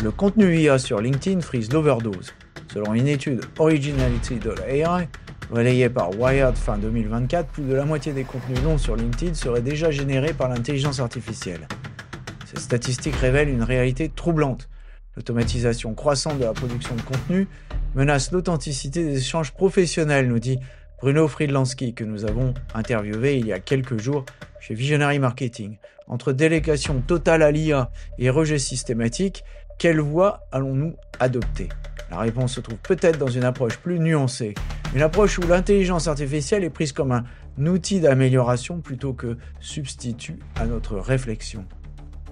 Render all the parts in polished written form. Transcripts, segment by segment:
Le contenu IA sur LinkedIn frise l'overdose. Selon une étude Originality.ai, relayée par Wired fin 2024, plus de la moitié des contenus longs sur LinkedIn seraient déjà générés par l'intelligence artificielle. Ces statistiques révèlent une réalité troublante. L'automatisation croissante de la production de contenu menace l'authenticité des échanges professionnels, nous dit Bruno Friedlansky, que nous avons interviewé il y a quelques jours chez Visionary Marketing. Entre délégation totale à l'IA et rejet systématique, quelle voie allons-nous adopter ? La réponse se trouve peut-être dans une approche plus nuancée, une approche où l'intelligence artificielle est prise comme un outil d'amélioration plutôt que substitut à notre réflexion.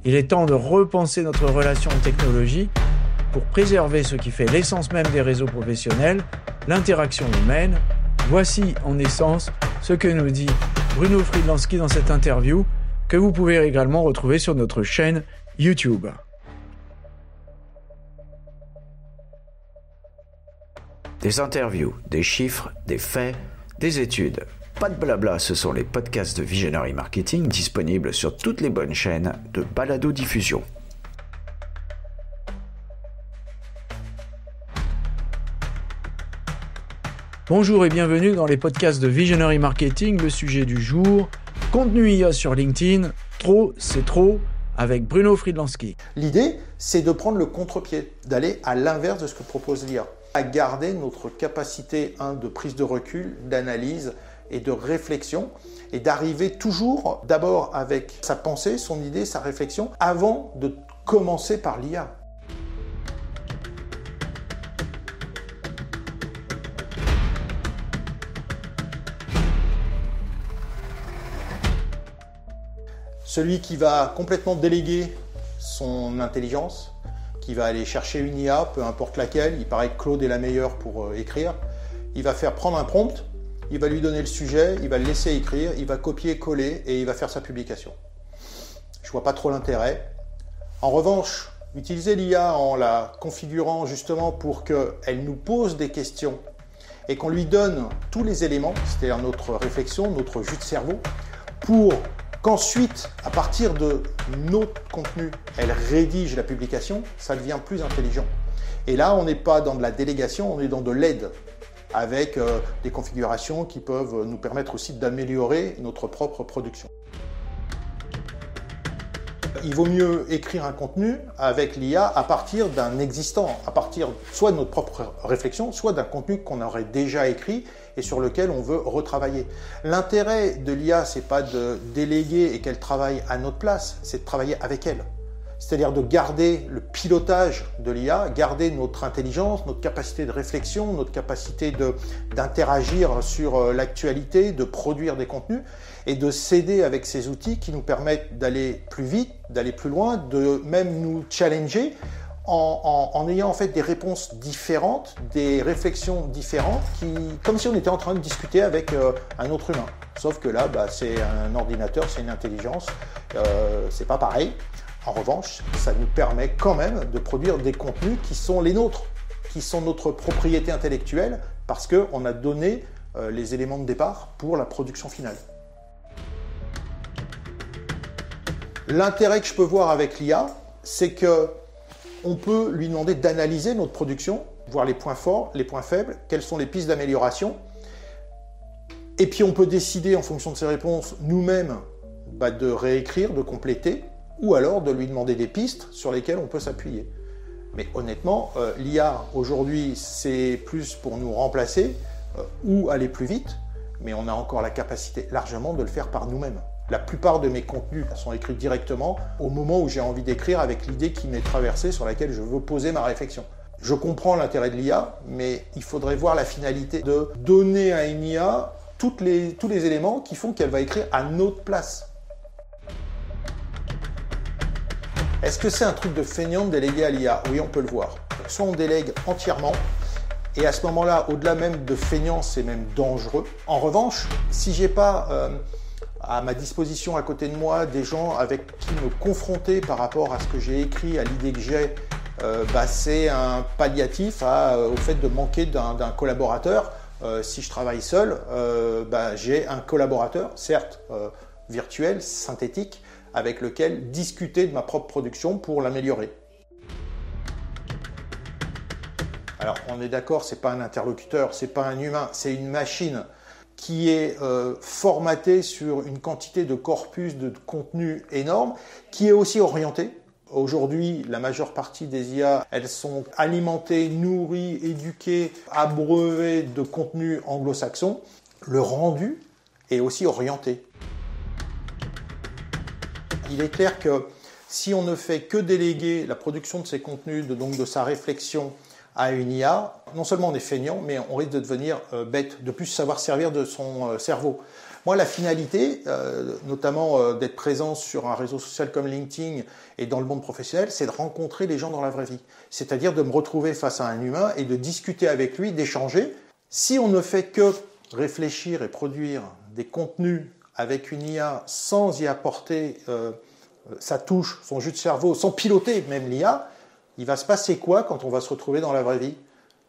Il est temps de repenser notre relation aux technologies pour préserver ce qui fait l'essence même des réseaux professionnels, l'interaction humaine. Voici en essence ce que nous dit Bruno Friedlansky dans cette interview, que vous pouvez également retrouver sur notre chaîne YouTube. Des interviews, des chiffres, des faits, des études. Pas de blabla, ce sont les podcasts de Visionary Marketing disponibles sur toutes les bonnes chaînes de balado-diffusion. Bonjour et bienvenue dans les podcasts de Visionary Marketing. Le sujet du jour, contenu IA sur LinkedIn, trop c'est trop, avec Bruno Friedlansky. L'idée, c'est de prendre le contre-pied, d'aller à l'inverse de ce que propose l'IA, à garder notre capacité de prise de recul, d'analyse et de réflexion, et d'arriver toujours d'abord avec sa pensée, son idée, sa réflexion, avant de commencer par l'IA. Celui qui va complètement déléguer son intelligence, qui va aller chercher une IA, peu importe laquelle, il paraît que Claude est la meilleure pour écrire, il va faire prendre un prompt, il va lui donner le sujet, il va le laisser écrire, il va copier-coller et il va faire sa publication. Je ne vois pas trop l'intérêt. En revanche, utiliser l'IA en la configurant justement pour qu'elle nous pose des questions et qu'on lui donne tous les éléments, c'est-à-dire notre réflexion, notre jus de cerveau, pour qu'ensuite, à partir de notre contenu, elle rédige la publication, ça devient plus intelligent. Et là, on n'est pas dans de la délégation, on est dans de l'aide, avec des configurations qui peuvent nous permettre aussi d'améliorer notre propre production. Il vaut mieux écrire un contenu avec l'IA à partir d'un existant, à partir soit de notre propre réflexion, soit d'un contenu qu'on aurait déjà écrit et sur lequel on veut retravailler. L'intérêt de l'IA, c'est pas de déléguer et qu'elle travaille à notre place, c'est de travailler avec elle. C'est-à-dire de garder le pilotage de l'IA, garder notre intelligence, notre capacité de réflexion, notre capacité d'interagir sur l'actualité, de produire des contenus et de s'aider avec ces outils qui nous permettent d'aller plus vite, d'aller plus loin, de même nous challenger en ayant en fait des réponses différentes, des réflexions différentes, comme si on était en train de discuter avec un autre humain. Sauf que là, c'est un ordinateur, c'est une intelligence, c'est pas pareil. En revanche, ça nous permet quand même de produire des contenus qui sont les nôtres, qui sont notre propriété intellectuelle, parce qu'on a donné les éléments de départ pour la production finale. L'intérêt que je peux voir avec l'IA, c'est qu'on peut lui demander d'analyser notre production, voir les points forts, les points faibles, quelles sont les pistes d'amélioration. Et puis on peut décider en fonction de ces réponses nous-mêmes de réécrire, de compléter, ou alors de lui demander des pistes sur lesquelles on peut s'appuyer. Mais honnêtement, l'IA aujourd'hui, c'est plus pour nous remplacer ou aller plus vite, mais on a encore la capacité largement de le faire par nous-mêmes. La plupart de mes contenus sont écrits directement au moment où j'ai envie d'écrire avec l'idée qui m'est traversée sur laquelle je veux poser ma réflexion. Je comprends l'intérêt de l'IA, mais il faudrait voir la finalité de donner à une IA tous les éléments qui font qu'elle va écrire à notre place. Est-ce que c'est un truc de feignant de déléguer à l'IA ? Oui, on peut le voir. Soit on délègue entièrement, et à ce moment-là, au-delà même de feignant, c'est même dangereux. En revanche, si j'ai pas à ma disposition à côté de moi des gens avec qui me confronter par rapport à ce que j'ai écrit, à l'idée que j'ai, c'est un palliatif au fait de manquer d'un collaborateur. Si je travaille seul, j'ai un collaborateur, certes virtuel, synthétique, avec lequel discuter de ma propre production pour l'améliorer. Alors on est d'accord, c'est pas un interlocuteur, c'est pas un humain, c'est une machine qui est formatée sur une quantité de corpus de contenu énorme, qui est aussi orientée. Aujourd'hui, la majeure partie des IA, elles sont alimentées, nourries, éduquées, abreuvées de contenu anglo-saxon. Le rendu est aussi orienté. Il est clair que si on ne fait que déléguer la production de ces contenus, donc de sa réflexion à une IA, non seulement on est feignant, mais on risque de devenir bête, de plus savoir servir de son cerveau. Moi, la finalité, notamment d'être présent sur un réseau social comme LinkedIn et dans le monde professionnel, c'est de rencontrer les gens dans la vraie vie. C'est-à-dire de me retrouver face à un humain et de discuter avec lui, d'échanger. Si on ne fait que réfléchir et produire des contenus avec une IA sans y apporter sa touche, son jus de cerveau, sans piloter même l'IA, il va se passer quoi quand on va se retrouver dans la vraie vie ?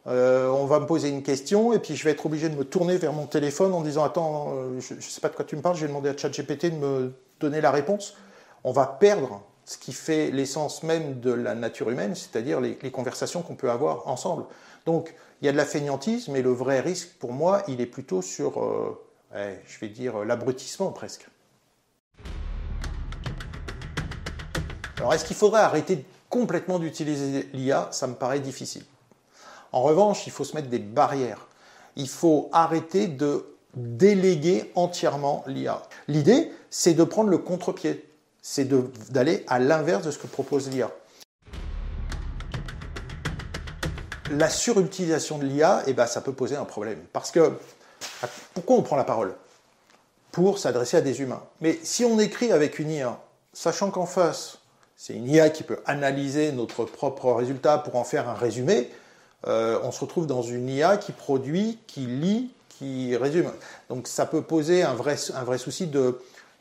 On va me poser une question et puis je vais être obligé de me tourner vers mon téléphone en disant « Attends, je ne sais pas de quoi tu me parles, je vais demander à ChatGPT de me donner la réponse. » On va perdre ce qui fait l'essence même de la nature humaine, c'est-à-dire les conversations qu'on peut avoir ensemble. Donc, il y a de la fainéantise, mais le vrai risque, pour moi, il est plutôt sur, je vais dire, l'abrutissement presque. Alors, est-ce qu'il faudrait arrêter complètement d'utiliser l'IA ? Ça me paraît difficile. En revanche, il faut se mettre des barrières. Il faut arrêter de déléguer entièrement l'IA. L'idée, c'est de prendre le contre-pied. C'est d'aller à l'inverse de ce que propose l'IA. La surutilisation de l'IA, ça peut poser un problème. Parce que, pourquoi on prend la parole ? Pour s'adresser à des humains. Mais si on écrit avec une IA, sachant qu'en face, c'est une IA qui peut analyser notre propre résultat pour en faire un résumé, on se retrouve dans une IA qui produit, qui lit, qui résume. Donc ça peut poser un vrai souci de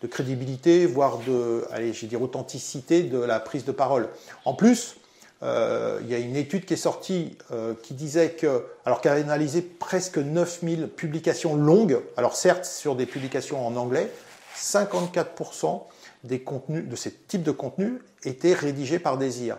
crédibilité, voire d'authenticité de la prise de parole. En plus, il y a une étude qui est sortie qui disait qu'elle a analysé presque 9000 publications longues, alors certes sur des publications en anglais, 54% des contenus, de ces types de contenus étaient rédigés par des IA.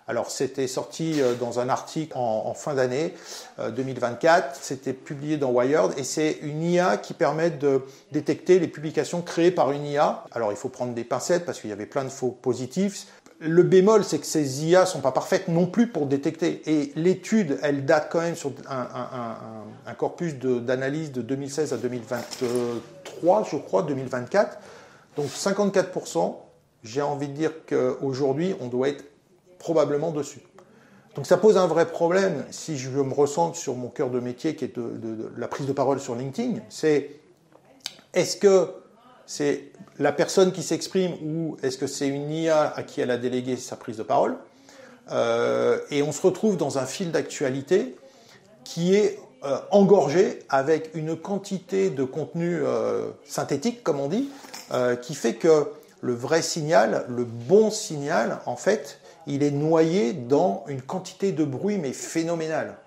Alors c'était sorti dans un article en fin d'année 2024, c'était publié dans Wired et c'est une IA qui permet de détecter les publications créées par une IA. Alors il faut prendre des pincettes parce qu'il y avait plein de faux positifs. Le bémol, c'est que ces IA ne sont pas parfaites non plus pour détecter. Et l'étude, elle date quand même sur un corpus d'analyse de 2016 à 2023, je crois, 2024. Donc 54%, j'ai envie de dire qu'aujourd'hui, on doit être probablement dessus. Donc ça pose un vrai problème si je me recentre sur mon cœur de métier qui est de la prise de parole sur LinkedIn. C'est est-ce que c'est la personne qui s'exprime ou est-ce que c'est une IA à qui elle a délégué sa prise de parole et on se retrouve dans un fil d'actualité qui est engorgé avec une quantité de contenu synthétique, comme on dit, qui fait que le vrai signal, le bon signal, en fait, il est noyé dans une quantité de bruit, mais phénoménale.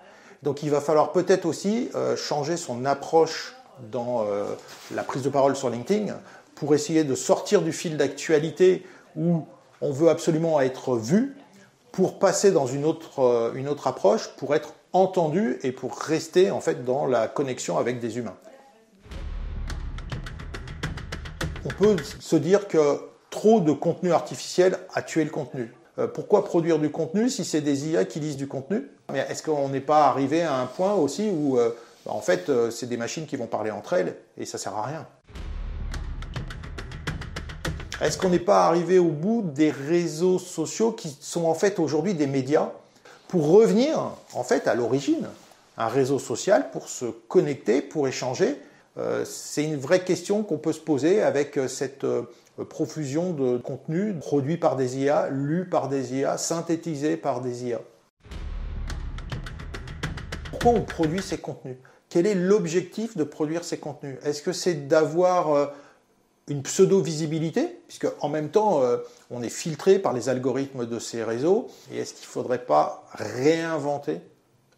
Donc il va falloir peut-être aussi changer son approche dans la prise de parole sur LinkedIn pour essayer de sortir du fil d'actualité où on veut absolument être vu, pour passer dans une autre approche, pour être entendu et pour rester en fait dans la connexion avec des humains. On peut se dire que trop de contenu artificiel a tué le contenu. Pourquoi produire du contenu si c'est des IA qui lisent du contenu ? Mais est-ce qu'on n'est pas arrivé à un point aussi où en fait c'est des machines qui vont parler entre elles et ça ne sert à rien ? Est-ce qu'on n'est pas arrivé au bout des réseaux sociaux qui sont en fait aujourd'hui des médias pour revenir en fait à l'origine, un réseau social pour se connecter, pour échanger ? C'est une vraie question qu'on peut se poser avec cette profusion de contenus produits par des IA, lus par des IA, synthétisés par des IA. Pourquoi on produit ces contenus ? Quel est l'objectif de produire ces contenus ? Est-ce que c'est d'avoir une pseudo-visibilité, puisque en même temps, on est filtré par les algorithmes de ces réseaux, et est-ce qu'il ne faudrait pas réinventer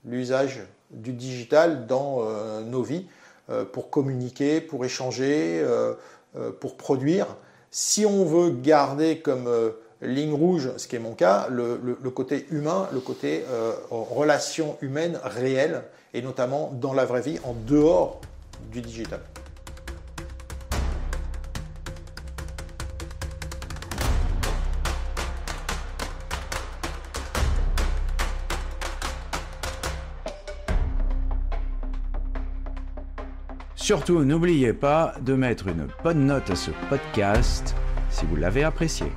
l'usage du digital dans nos vies pour communiquer, pour échanger, pour produire ? Si on veut garder comme ligne rouge, ce qui est mon cas, le côté humain, le côté relation humaine réelle, et notamment dans la vraie vie, en dehors du digital. Surtout, n'oubliez pas de mettre une bonne note à ce podcast si vous l'avez apprécié.